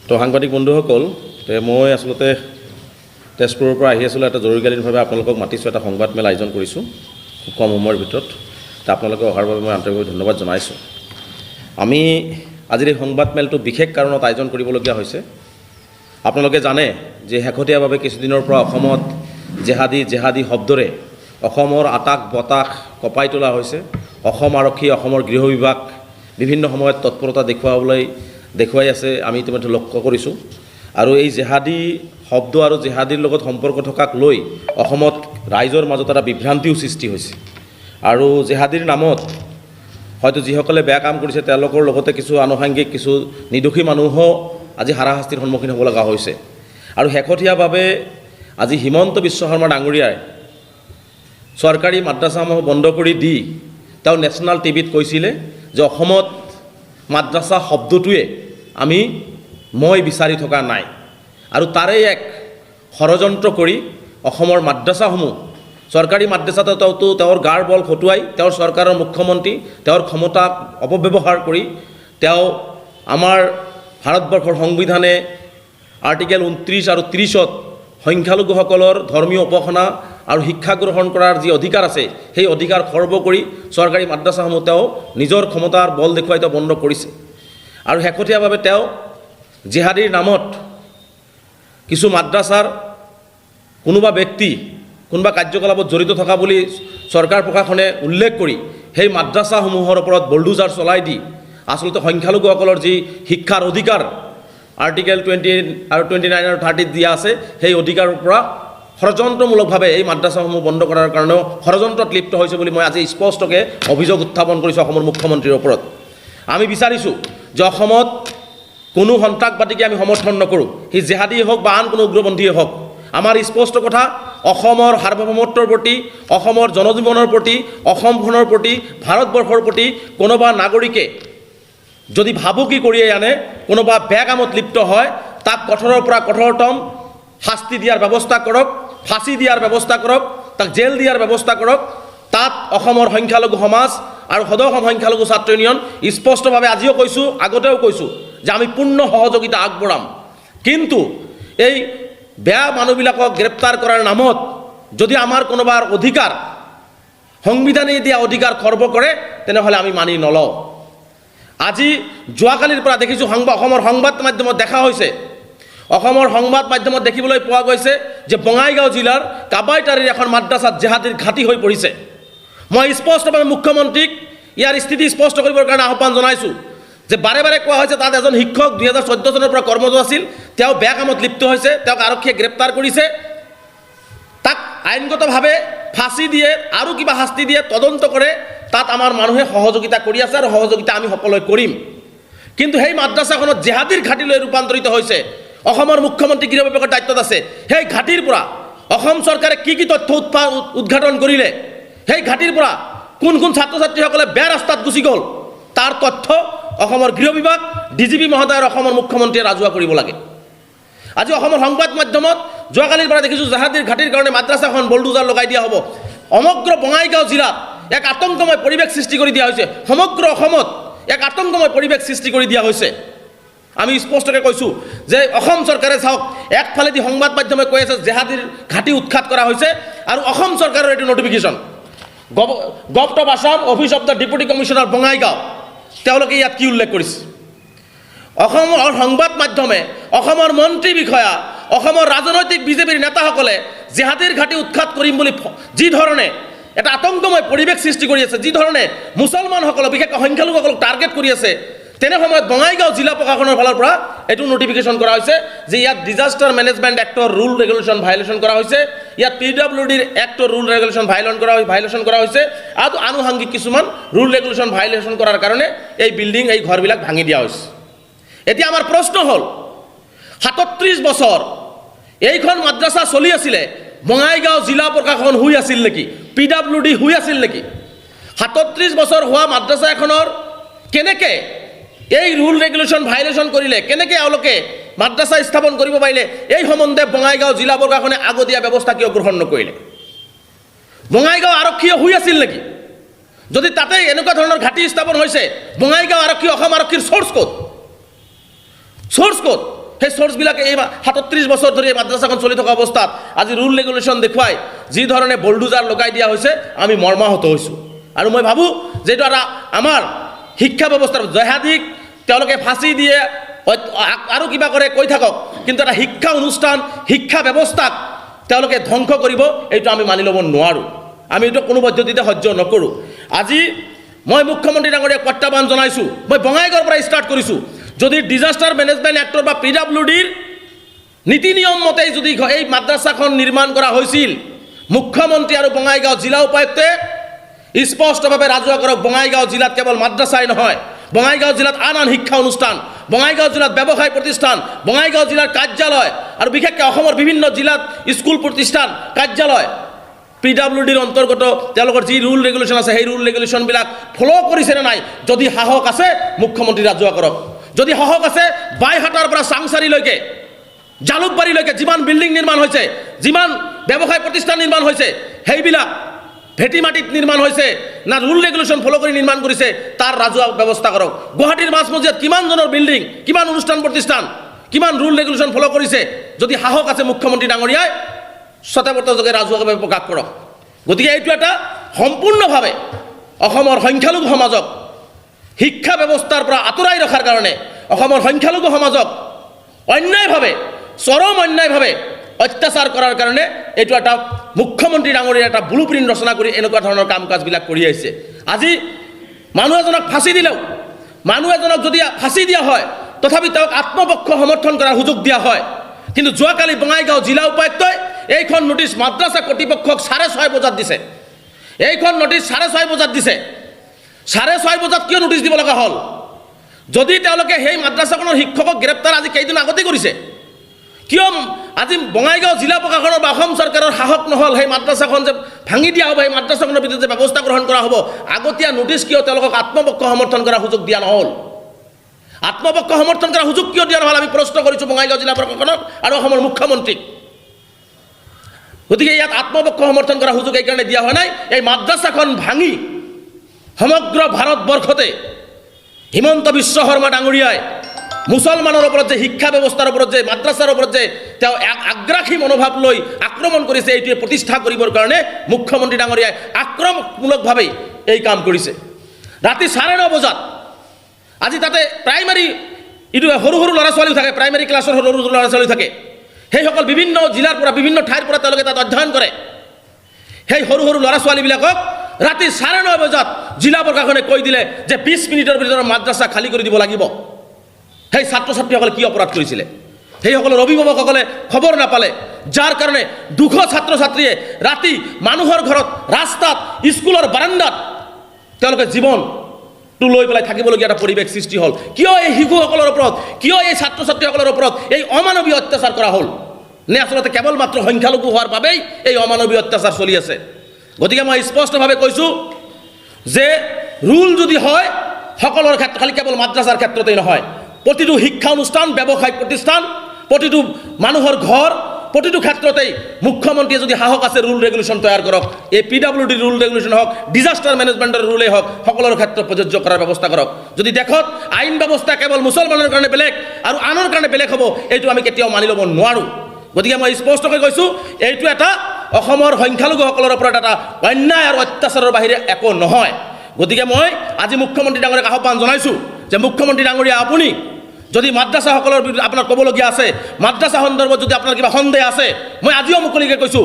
তো সাংবাদিক বন্ধুসকল, মই আচলতে তেজপুৰৰ পৰা আহি আছিলোঁ। এটা জৰুৰীকালীনভাৱে আপোনালোকক মাতিছোঁ, এটা সংবাদমেল আয়োজন কৰিছোঁ খুব কম সময়ৰ ভিতৰত। আপোনালোকে অহাৰ বাবে মই আন্তৰিকভাৱে ধন্যবাদ জনাইছোঁ। আমি আজিৰ এই সংবাদমেলটো বিশেষ কাৰণত আয়োজন কৰিবলগীয়া হৈছে। আপোনালোকে জানে যে শেহতীয়াভাৱে কিছুদিনৰ পৰা অসমত জেহাদী শব্দৰে অসমৰ আকাশ বতাহ কঁপাই তোলা হৈছে। অসম আৰক্ষী, অসমৰ গৃহ বিভাগ বিভিন্ন সময়ত তৎপৰতা দেখুৱাই আছে, আমি ইতিমধ্যে লক্ষ্য কৰিছোঁ। আৰু এই জেহাদী শব্দ আৰু জেহাদীৰ লগত সম্পৰ্ক থকাক লৈ অসমত ৰাইজৰ মাজত এটা বিভ্ৰান্তিও সৃষ্টি হৈছে। আৰু জেহাদীৰ নামত হয়তো যিসকলে বেয়া কাম কৰিছে তেওঁলোকৰ লগতে কিছু আনুষাংগিক কিছু নিৰ্দোষী মানুহো আজি হাৰাশাস্তিৰ সন্মুখীন হ'ব লগা হৈছে। আৰু শেহতীয়াভাৱে আজি হিমন্ত বিশ্ব শৰ্মা ডাঙৰীয়াই চৰকাৰী মাদ্ৰাছাসমূহ বন্ধ কৰি দি তেওঁ নেশ্যনেল টিভিত কৈছিলে যে অসমত মাদ্ৰাছা শব্দটোৱে মই বিচাৰি থকা নাই। আৰু তাৰে এক ষড়যন্ত্ৰ কৰি অসমৰ মাদ্ৰাছাসমূহ, চৰকাৰী মাদ্ৰাছাটো তেওঁৰ গাৰ বল খটুৱাই তেওঁৰ চৰকাৰৰ মুখ্যমন্ত্ৰী তেওঁৰ ক্ষমতাক অপব্যৱহাৰ কৰি তেওঁ আমাৰ ভাৰতবৰ্ষৰ সংবিধানে আৰ্টিকেল 29 আৰু 30ত সংখ্যালঘুসকলৰ ধৰ্মীয় উপাসনা আৰু শিক্ষা গ্ৰহণ কৰাৰ যি অধিকাৰ আছে সেই অধিকাৰ খৰ্ব কৰি চৰকাৰী মাদ্ৰাছাসমূহ তেওঁ নিজৰ ক্ষমতাৰ বল দেখুৱাই তেওঁ বন্ধ কৰিছে। আৰু শেহতীয়াভাৱে তেওঁ জেহাদীৰ নামত কিছু মাদ্ৰাছাৰ কোনোবা ব্যক্তি কোনোবা কাৰ্যকলাপত জড়িত থকা বুলি চৰকাৰ প্ৰশাসনে উল্লেখ কৰি সেই মাদ্ৰাছাসমূহৰ ওপৰত বুলডোজাৰ চলাই দি আচলতে সংখ্যালঘুসকলৰ যি শিক্ষাৰ অধিকাৰ আৰ্টিকেল 20 আৰু 29 আৰু 30 দিয়া আছে সেই অধিকাৰৰ পৰা ষড়যন্ত্ৰমূলকভাৱে এই মাদ্ৰাছাসমূহ বন্ধ কৰাৰ কাৰণেও ষড়যন্ত্ৰত লিপ্ত হৈছে বুলি মই আজি স্পষ্টকৈ অভিযোগ উত্থাপন কৰিছোঁ অসমৰ মুখ্যমন্ত্ৰীৰ ওপৰত। আমি বিচাৰিছোঁ যে অসমত কোনো সন্ত্ৰাসবাদীকে আমি সমৰ্থন নকৰোঁ, সি জেহাদীয়ে হওক বা আন কোনো উগ্ৰপন্থীয়ে হওক। আমাৰ স্পষ্ট কথা, অসমৰ সাৰ্বভৌমত্বৰ প্ৰতি, অসমৰ জনজীৱনৰ প্ৰতি, অসমখনৰ প্ৰতি, ভাৰতবৰ্ষৰ প্ৰতি কোনোবা নাগৰিকে যদি ভাবুকি কঢ়িয়াই আনে, কোনোবা বেয়া কামত লিপ্ত হয়, তাক কঠোৰৰ পৰা কঠোৰতম শাস্তি দিয়াৰ ব্যৱস্থা কৰক, ফাঁচি দিয়াৰ ব্যৱস্থা কৰক, তাক জেল দিয়াৰ ব্যৱস্থা কৰক। তাত অসমৰ সংখ্যালঘু সমাজ আৰু সদৌ অসম সংখ্যালঘু ছাত্ৰ ইউনিয়ন স্পষ্টভাৱে আজিও কৈছোঁ, আগতেও কৈছোঁ যে আমি পূৰ্ণ সহযোগিতা আগবঢ়াম। কিন্তু এই বেয়া মানুহবিলাকক গ্ৰেপ্তাৰ কৰাৰ নামত যদি আমাৰ কোনোবাৰ অধিকাৰ, সংবিধানে দিয়া অধিকাৰ খৰ্ব কৰে, তেনেহ'লে আমি মানি নলওঁ। আজি যোৱাকালিৰ পৰা দেখিছোঁ অসমৰ সংবাদ মাধ্যমত দেখা হৈছে, অসমৰ সংবাদ মাধ্যমত দেখিবলৈ পোৱা গৈছে যে বঙাইগাঁও জিলাৰ কাবাইতাৰীৰ এখন মাদ্ৰাছাত জেহাদীৰ ঘাটি হৈ পৰিছে। মই স্পষ্টভাৱে মুখ্যমন্ত্ৰীক ইয়াৰ স্থিতি স্পষ্ট কৰিবৰ কাৰণে আহ্বান জনাইছোঁ যে বাৰে বাৰে কোৱা হৈছে তাত এজন শিক্ষক 2014 চনৰ পৰা কৰ্মৰত আছিল, তেওঁ বেয়া কামত লিপ্ত হৈছে, তেওঁক আৰক্ষীয়ে গ্ৰেপ্তাৰ কৰিছে, তাক আইনগতভাৱে ফাঁচি দিয়ে আৰু কিবা শাস্তি দিয়ে, তদন্ত কৰে। তাত আমাৰ মানুহে সহযোগিতা কৰি আছে আৰু সহযোগিতা আমি সকলোৱে কৰিম। কিন্তু সেই মাদ্ৰাছাখনত জেহাদীৰ ঘাটিলৈ ৰূপান্তৰিত হৈছে। অসমৰ মুখ্যমন্ত্ৰী গৃহ বিভাগৰ দায়িত্বত আছে। সেই ঘাটিৰ পৰা অসম চৰকাৰে কি তথ্য উদ্ঘাটন কৰিলে, সেই ঘাটিৰ পৰা কোন ছাত্ৰ ছাত্ৰীসকলে বেয়া ৰাস্তাত গুচি গ'ল, তাৰ তথ্য অসমৰ গৃহ বিভাগ, DGP মহোদয় আৰু অসমৰ মুখ্যমন্ত্ৰীয়ে ৰাজহুৱা কৰিব লাগে। আজি অসমৰ সংবাদ মাধ্যমত যোৱাকালিৰ পৰা দেখিছোঁ জেহাদীৰ ঘাটিৰ কাৰণে মাদ্ৰাছাখন বুলডোজাৰ লগাই দিয়া হ'ব। সমগ্ৰ বঙাইগাঁও জিলাত এক আতংকময় পৰিৱেশ সৃষ্টি কৰি দিয়া হৈছে, সমগ্ৰ অসমত এক আতংকময় পৰিৱেশ সৃষ্টি কৰি দিয়া হৈছে। আমি স্পষ্টকৈ কৈছোঁ যে অসম চৰকাৰে চাওক, একফালেদি সংবাদ মাধ্যমে কৈ আছে জেহাদীৰ ঘাটি উৎখাত কৰা হৈছে আৰু অসম চৰকাৰৰ এইটো notification, govt of Assam, office of the deputy commissioner Bongaigaon, তেওঁলোকে ইয়াত কি উল্লেখ কৰিছে? অসমৰ সংবাদ মাধ্যমে, অসমৰ মন্ত্ৰী বিষয়া, অসমৰ ৰাজনৈতিক বিজেপিৰ নেতাসকলে জেহাদীৰ ঘাটি উৎখাত কৰিম বুলি যি ধৰণে এটা আতংকময় পৰিৱেশ সৃষ্টি কৰি আছে, যি ধৰণে মুছলমানসকলক বিশেষকৈ সংখ্যালঘুসকলক টাৰ্গেট কৰি আছে, তেনে সময়ত বঙাইগাঁও জিলা প্ৰশাসনৰ ফালৰ পৰা এইটো নটিফিকেশ্যন কৰা হৈছে যে ইয়াত ডিজাষ্টাৰ মেনেজমেণ্ট এক্টৰ ৰুল ৰেগুলেশ্যন ভাইলেশ্যন কৰা হৈছে, ইয়াত PWDৰ এক্টৰ ৰুল ৰেগুলেশ্যন ভাইলেশ্যন কৰা হৈছে আৰু আনুষাংগিক কিছুমান ৰুল ৰেগুলেশ্যন ভাইলেশ্যন কৰাৰ কাৰণে এই বিল্ডিং, এই ঘৰবিলাক ভাঙি দিয়া হৈছে। এতিয়া আমাৰ প্ৰশ্ন হ'ল, 37 বছৰ এইখন মাদ্ৰাছা চলি আছিলে, বঙাইগাঁও জিলা প্ৰশাসন শুই আছিল নেকি? PWD শুই আছিল নেকি? 37 বছৰ হোৱা মাদ্ৰাছা এখনৰ কেনেকৈ এই ৰুল ৰেগুলেশ্যন ভাইলেশ্যন কৰিলে, কেনেকৈ এওঁলোকে মাদ্ৰাছা স্থাপন কৰিব পাৰিলে, এই সম্বন্ধে বঙাইগাঁও জিলা প্ৰশাসনে আগতীয়া ব্যৱস্থা কিয় গ্ৰহণ নকৰিলে? বঙাইগাঁও আৰক্ষীয়ে শুই আছিল নেকি? যদি তাতে এনেকুৱা ধৰণৰ ঘাটি স্থাপন হৈছে, বঙাইগাঁও আৰক্ষী অসম আৰক্ষীৰ সোৰ্স ক'ত? সেই চ'ৰ্চবিলাকে এই 37 বছৰ ধৰি এই মাদ্ৰাছাখন চলি থকা অৱস্থাত আজি ৰুল ৰেগুলেশ্যন দেখুৱাই যি ধৰণে বলডুজাৰ লগাই দিয়া হৈছে আমি মৰ্মাহত হৈছোঁ। আৰু মই ভাবোঁ যে এইটো এটা আমাৰ শিক্ষা ব্যৱস্থাৰ জেহাদীক তেওঁলোকে ফাঁচি দিয়ে আৰু কিবা কৰে কৈ থাকক, কিন্তু এটা শিক্ষা অনুষ্ঠান শিক্ষা ব্যৱস্থাক তেওঁলোকে ধ্বংস কৰিব এইটো আমি মানি ল'ব নোৱাৰোঁ। আমি এইটো কোনো পদ্ধতিতে সহ্য নকৰোঁ। আজি মই মুখ্যমন্ত্ৰী ডাঙৰীয়াক প্ৰত্যাহ্বান জনাইছোঁ, মই বঙাইগাঁৱৰ পৰা ষ্টাৰ্ট কৰিছোঁ, যদি ডিজাষ্টাৰ মেনেজমেণ্ট এক্টৰ বা PWDৰ নীতি নিয়ম মতেই যদি এই মাদ্ৰাছাখন নিৰ্মাণ কৰা হৈছিল, মুখ্যমন্ত্ৰী আৰু বঙাইগাঁও জিলা উপায়ুক্তে স্পষ্টভাৱে ৰাজহুৱা কৰক। বঙাইগাঁও জিলাত কেৱল মাদ্ৰাছাই নহয়, বঙাইগাঁও জিলাত আন আন শিক্ষা অনুষ্ঠান, বঙাইগাঁও জিলাত ব্যৱসায় প্ৰতিষ্ঠান, বঙাইগাঁও জিলাৰ কাৰ্যালয় আৰু বিশেষকৈ অসমৰ বিভিন্ন জিলাত স্কুল প্ৰতিষ্ঠান কাৰ্যালয় PWDৰ অন্তৰ্গত তেওঁলোকৰ যি ৰুল ৰেগুলেশ্যন আছে সেই ৰুল ৰেগুলেশ্যনবিলাক ফ'ল' কৰিছেনে নাই, যদি সাহস আছে মুখ্যমন্ত্ৰী ৰাজহুৱা কৰক। যদি সাহস আছে বাইহাটাৰ পৰা চাংচাৰীলৈকে জালুকবাৰীলৈকে যিমান বিল্ডিং নিৰ্মাণ হৈছে, যিমান ব্যৱসায় প্ৰতিষ্ঠান নিৰ্মাণ হৈছে, সেইবিলাক ভেটি মাটিত নিৰ্মাণ হৈছে না ৰুল ৰেগুলেশ্যন ফ'ল' কৰি নিৰ্মাণ কৰিছে, তাৰ ৰাজহুৱা ব্যৱস্থা কৰক। গুৱাহাটীৰ মাজমজিয়াত কিমানজনৰ বিল্ডিং, কিমান অনুষ্ঠান প্ৰতিষ্ঠান, কিমান ৰুল ৰেগুলেশ্যন ফ'ল' কৰিছে, যদি সাহস আছে মুখ্যমন্ত্ৰী ডাঙৰীয়াই স্বতঃপূৰ্তভাৱে ৰাজহুৱাভাৱে প্ৰকাশ কৰক। গতিকে এইটো এটা সম্পূৰ্ণভাৱে অসমৰ সংখ্যালঘু সমাজক শিক্ষা ব্যৱস্থাৰ পৰা আঁতৰাই ৰখাৰ কাৰণে, অসমৰ সংখ্যালঘু সমাজক অন্যায়ভাৱে চৰম অন্যায়ভাৱে অত্যাচাৰ কৰাৰ কাৰণে এইটো এটা মুখ্যমন্ত্ৰী ডাঙৰীয়াৰ এটা ব্লু প্ৰিণ্ট ৰচনা কৰি এনেকুৱা ধৰণৰ কাম কাজবিলাক কৰি আহিছে। আজি মানুহ এজনক ফাঁচি দিলেও, মানুহ এজনক যদি ফাঁচি দিয়া হয় তথাপি তেওঁক আত্মপক্ষ সমৰ্থন কৰাৰ সুযোগ দিয়া হয়। কিন্তু যোৱাকালি বঙাইগাঁও জিলা উপায়ুক্তই এইখন নোটিছ মাদ্ৰাছা কৰ্তৃপক্ষক 6:30 বজাত দিছে। এইখন নোটিছ 6:30 বজাত দিছে। 6:30 বজাত কিয় নোটিছ দিব লগা হ'ল? যদি তেওঁলোকে সেই মাদ্ৰাছাখনৰ শিক্ষকক গ্ৰেপ্তাৰ আজি কেইদিন আগতে কৰিছে, কিয় আজি বঙাইগাঁও জিলা প্ৰশাসনৰ বা অসম চৰকাৰৰ সাহস নহ'ল সেই মাদ্ৰাছাখন যে ভাঙি দিয়া হ'ব, সেই মাদ্ৰাছাখনৰ বিৰুদ্ধে যে ব্যৱস্থা গ্ৰহণ কৰা হ'ব, আগতীয়া নোটিছ কিয় তেওঁলোকক আত্মপক্ষ সমৰ্থন কৰাৰ সুযোগ দিয়া নহ'ল? আত্মপক্ষ সমৰ্থন কৰাৰ সুযোগ কিয় দিয়া নহ'ল? আমি প্ৰশ্ন কৰিছোঁ বঙাইগাঁও জিলা প্ৰশাসনক আৰু অসমৰ মুখ্যমন্ত্ৰীক। গতিকে ইয়াত আত্মপক্ষ সমৰ্থন কৰাৰ সুযোগ এইকাৰণে দিয়া হোৱা নাই, এই মাদ্ৰাছাখন ভাঙি সমগ্ৰ ভাৰতবৰ্ষতে হিমন্ত বিশ্ব শৰ্মা ডাঙৰীয়াই মুছলমানৰ ওপৰত যে শিক্ষা ব্যৱস্থাৰ ওপৰত যে মাদ্ৰাছাৰ ওপৰত যে তেওঁ আগ্ৰাসী মনোভাৱ লৈ আক্ৰমণ কৰিছে, এইটোৱে প্ৰতিষ্ঠা কৰিবৰ কাৰণে মুখ্যমন্ত্ৰী ডাঙৰীয়াই আক্ৰমণমূলকভাৱে এই কাম কৰিছে। ৰাতি 9:30 বজাত আজি তাতে প্ৰাইমাৰী এইটো সৰু সৰু ল'ৰা ছোৱালীও থাকে, প্ৰাইমাৰী ক্লাছৰ সৰু সৰু ল'ৰা ছোৱালী থাকে, সেইসকল বিভিন্ন জিলাৰ পৰা বিভিন্ন ঠাইৰ পৰা তেওঁলোকে তাত অধ্যয়ন কৰে। সেই সৰু সৰু ল'ৰা ছোৱালীবিলাকক ৰাতি 9:30 বজাত জিলা প্ৰশাসনে কৈ দিলে যে 20 মিনিটৰ ভিতৰত মাদ্ৰাছা খালী কৰি দিব লাগিব। সেই ছাত্ৰ ছাত্ৰীসকলে কি অপৰাধ কৰিছিলে? সেইসকলৰ অভিভাৱকসকলে খবৰ নাপালে, যাৰ কাৰণে 200 ছাত্ৰ ছাত্ৰীয়ে ৰাতি মানুহৰ ঘৰত, ৰাস্তাত, স্কুলৰ বাৰাণ্ডাত তেওঁলোকে জীৱনটো লৈ পেলাই থাকিবলগীয়া এটা পৰিৱেশ সৃষ্টি হ'ল। কিয় এই শিশুসকলৰ ওপৰত, কিয় এই ছাত্ৰ ছাত্ৰীসকলৰ ওপৰত এই অমানৱীয় অত্যাচাৰ কৰা হ'ল? নে আচলতে কেৱল মাত্ৰ সংখ্যালঘু হোৱাৰ বাবেই এই অমানৱীয় অত্যাচাৰ চলি আছে? গতিকে মই স্পষ্টভাৱে কৈছোঁ যে ৰুল যদি হয় সকলৰ ক্ষেত্ৰত, খালি কেৱল মাদ্ৰাছাৰ ক্ষেত্ৰতেই নহয়, প্ৰতিটো শিক্ষা অনুষ্ঠান, ব্যৱসায় প্ৰতিষ্ঠান, প্ৰতিটো মানুহৰ ঘৰ, প্ৰতিটো ক্ষেত্ৰতেই মুখ্যমন্ত্ৰীয়ে যদি সাহস আছে ৰুল ৰেগুলেশ্যন তৈয়াৰ কৰক। এই PWD ৰুল ৰেগুলেশ্যন হওক, ডিজাষ্টাৰ মেনেজমেণ্টৰ ৰুলেই হওক, সকলৰ ক্ষেত্ৰত প্ৰযোজ্য কৰাৰ ব্যৱস্থা কৰক। যদি দেশত আইন ব্যৱস্থা কেৱল মুছলমানৰ কাৰণে বেলেগ আৰু আনৰ কাৰণে বেলেগ হ'ব, এইটো আমি কেতিয়াও মানি ল'ব নোৱাৰোঁ। গতিকে মই স্পষ্টকৈ কৈছোঁ, এইটো এটা অসমৰ সংখ্যালঘুসকলৰ ওপৰত এটা অন্যায় আৰু অত্যাচাৰৰ বাহিৰে একো নহয়। গতিকে মই আজি মুখ্যমন্ত্ৰী ডাঙৰীয়াক আহ্বান জনাইছোঁ যে মুখ্যমন্ত্ৰী ডাঙৰীয়া, আপুনি যদি মাদ্ৰাছাসকলৰ বিৰুদ্ধে আপোনাৰ ক'বলগীয়া আছে, মাদ্ৰাছা সন্দৰ্ভত যদি আপোনাৰ কিবা সন্দেহ আছে, মই আজিও মুকলিকৈ কৈছোঁ,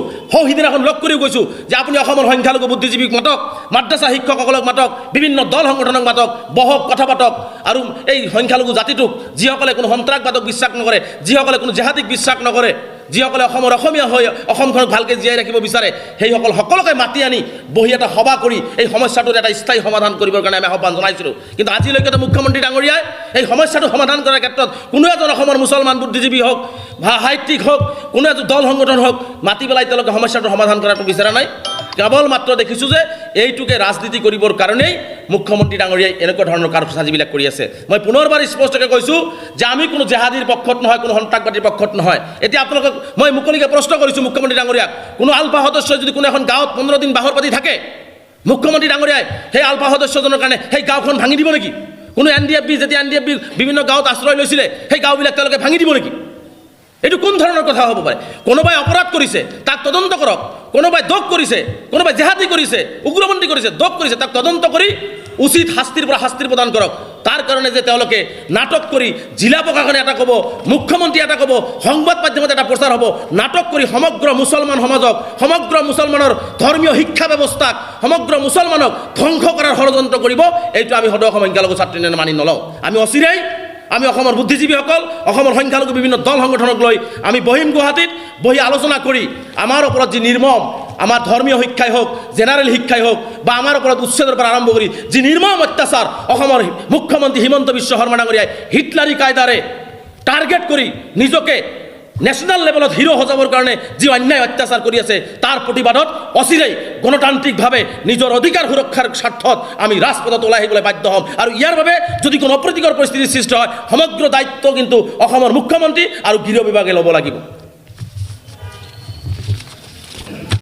সিদিনাখন লগ কৰিও কৈছোঁ যে আপুনি অসমৰ সংখ্যালঘু বুদ্ধিজীৱীক মাতক, মাদ্ৰাছা শিক্ষকসকলক মাতক, বিভিন্ন দল সংগঠনক মাতক, বহক, কথা পাতক, আৰু এই সংখ্যালঘু জাতিটোক, যিসকলে কোনো সন্ত্ৰাসবাদক বিশ্বাস নকৰে, যিসকলে কোনো জেহাদীক বিশ্বাস নকৰে, যিসকলে অসমৰ অসমীয়া হৈ অসমখনক ভালকৈ জীয়াই ৰাখিব বিচাৰে, সেইসকল সকলোকে মাতি আনি বহি এটা সভা কৰি এই সমস্যাটোৰ এটা স্থায়ী সমাধান কৰিবৰ কাৰণে আমি আহ্বান জনাইছিলোঁ। কিন্তু আজিলৈকেতো মুখ্যমন্ত্ৰী ডাঙৰীয়াই এই সমস্যাটো সমাধান কৰাৰ ক্ষেত্ৰত কোনো এজন অসমৰ মুছলমান বুদ্ধিজীৱী হওক বা সাহিত্যিক হওক, কোনো এজন দল সংগঠন হওক, মাতি পেলাই তেওঁলোকে সমস্যাটোৰ সমাধান কৰাটো বিচৰা নাই। কেৱল মাত্ৰ দেখিছোঁ যে এইটোকে ৰাজনীতি কৰিবৰ কাৰণেই মুখ্যমন্ত্ৰী ডাঙৰীয়াই এনেকুৱা ধৰণৰ কাৰ্যসূচীবিলাক কৰি আছে। মই পুনৰবাৰ স্পষ্টকৈ কৈছোঁ যে আমি কোনো জেহাদীৰ পক্ষত নহয়, কোনো সন্ত্ৰাসবাদীৰ পক্ষত নহয়। এতিয়া আপোনালোকক মই মুকলিকৈ প্ৰশ্ন কৰিছোঁ মুখ্যমন্ত্ৰী ডাঙৰীয়াক, কোনো আলফা সদস্যই যদি কোনো এখন গাঁৱত 15 দিন বাহৰ পাতি থাকে, মুখ্যমন্ত্ৰী ডাঙৰীয়াই সেই আলফা সদস্যজনৰ কাৰণে সেই গাঁওখন ভাঙি দিব নেকি? কোনো NDFB যেতিয়া NDFB বিভিন্ন গাঁৱত আশ্ৰয় লৈছিলে সেই গাঁওবিলাক তেওঁলোকে ভাঙি দিব নেকি? এইটো কোন ধৰণৰ কথা হ'ব পাৰে? কোনোবাই অপৰাধ কৰিছে তাক তদন্ত কৰক, কোনোবাই দোষ কৰিছে, কোনোবাই জেহাদী কৰিছে, উগ্ৰপন্থী কৰিছে, দোষ কৰিছে, তাক তদন্ত কৰি উচিত শাস্তিৰ পৰা শাস্তি প্ৰদান কৰক। তাৰ কাৰণে যে তেওঁলোকে নাটক কৰি জিলা প্ৰশাসনে এটা ক'ব, মুখ্যমন্ত্ৰী এটা ক'ব, সংবাদ মাধ্যমত এটা প্ৰচাৰ হ'ব, নাটক কৰি সমগ্ৰ মুছলমান সমাজক, সমগ্ৰ মুছলমানৰ ধৰ্মীয় শিক্ষা ব্যৱস্থাক, সমগ্ৰ মুছলমানক ধ্বংস কৰাৰ ষড়যন্ত্ৰ কৰিব, এইটো আমি সদৌ অসম সংখ্যালঘু ছাত্ৰী ইউনিয়নে মানি নলওঁ। আমি অচিৰেই আমি অসমৰ বুদ্ধিজীৱীসকল, অসমৰ সংখ্যালঘু বিভিন্ন দল সংগঠনক লৈ আমি বহিম গুৱাহাটীত, বহি আলোচনা কৰি আমাৰ ওপৰত যি নিৰ্মম, আমাৰ ধৰ্মীয় শিক্ষাই হওক, জেনাৰেল শিক্ষাই হওক, বা আমাৰ ওপৰত উচ্ছেদৰ পৰা আৰম্ভ কৰি যি নিৰ্মম অত্যাচাৰ অসমৰ মুখ্যমন্ত্ৰী হিমন্ত বিশ্ব শৰ্মা ডাঙৰীয়াই হিটলাৰী কায়দাৰে টাৰ্গেট কৰি নিজকে নেশ্যনেল লেভেলত হিৰো সজাবৰ কাৰণে যি অন্যায় অত্যাচাৰ কৰি আছে, তাৰ প্ৰতিবাদত অচিৰেই গণতান্ত্ৰিকভাৱে নিজৰ অধিকাৰ সুৰক্ষাৰ স্বাৰ্থত আমি ৰাজপথত ওলাই আহিবলৈ বাধ্য হ'ম। আৰু ইয়াৰ বাবে যদি কোনো অপ্ৰীতিকৰ পৰিস্থিতিৰ সৃষ্টি হয়, সমগ্ৰ দায়িত্ব কিন্তু অসমৰ মুখ্যমন্ত্ৰী আৰু গৃহ বিভাগে ল'ব লাগিব।